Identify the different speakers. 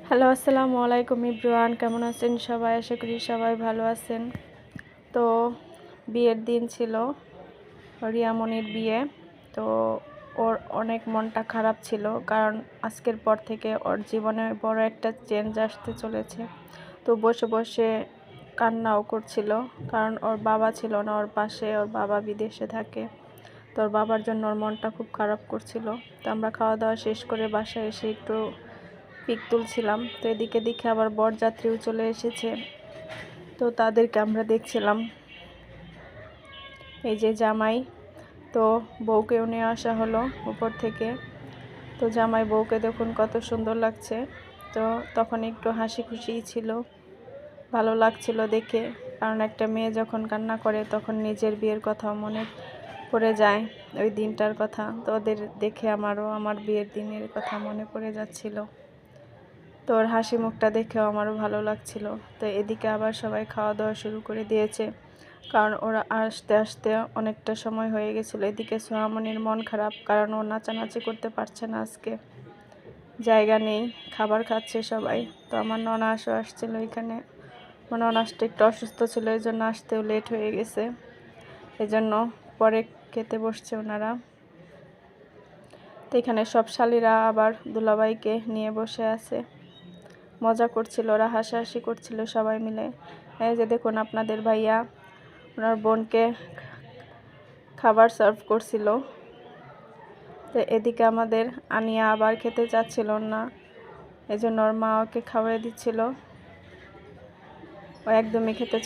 Speaker 1: Hello, আসসালামু আলাইকুম everyone. কেমন আছেন সবাই? আশা করি সবাই ভালো আছেন। তো বিয়ের দিন ছিল, রিয়ামনির বিয়ে। তো ওর অনেক মনটা খারাপ ছিল, কারণ আজকের পর থেকে ওর জীবনে বড় একটা চেঞ্জ আসতে চলেছে। তো বসে বসে কান্নাও করছিল, কারণ ওর বাবা ছিল না ওর পাশে। ওর বাবা বিদেশে থাকে। তো ওর বাবার জন্য ওর মনটা খুব খারাপ করছিল। তো আমরা খাওয়া দাওয়া শেষ করে বাসায় এসে একটু পিক তুলছিলাম। তো এদিকে দেখে আবার বরযাত্রীও চলে এসেছে। তো তাদেরকে আমরা দেখছিলাম। এই যে জামাই, তো বউকেও নিয়ে আসা হলো উপর থেকে। তো জামাই বউকে দেখুন কত সুন্দর লাগছে। তো তখন একটু হাসি খুশিই ছিল, ভালো লাগছিল দেখে। কারণ একটা মেয়ে যখন কান্না করে তখন নিজের বিয়ের কথা মনে পড়ে যায়, ওই দিনটার কথা। তো ওদের দেখে আমারও আমার বিয়ের দিনের কথা মনে পড়ে যাচ্ছিল। তো ওর হাসি মুখটা দেখেও আমারও ভালো লাগছিল। তো এদিকে আবার সবাই খাওয়া দাওয়া শুরু করে দিয়েছে, কারণ ওরা আসতে আসতে অনেকটা সময় হয়ে গেছিলো। এদিকে সোহামনির মন খারাপ, কারণ ও নাচানাচি করতে পারছে না, আজকে জায়গা নেই, খাবার খাচ্ছে সবাই। তো আমার ননাসও আসছিল এখানে। আমার ননাসটা একটু অসুস্থ ছিল, এই জন্য আসতেও লেট হয়ে গেছে। এজন্য পরে খেতে বসছে ওনারা। তো এখানে সব শালীরা আবার দুলাভাইকে নিয়ে বসে আছে, মজা করছিল, ওরা হাসাহাসি করছিল সবাই মিলে। এই যে দেখুন আপনাদের ভাইয়া ওনার বোনকে খাবার সার্ভ করছিল। তো এদিকে আমাদের আনিয়া আবার খেতে চাচ্ছিল না, এজন্য ওর মা ওকে খাওয়াই দিচ্ছিল। ও একদমই খেতে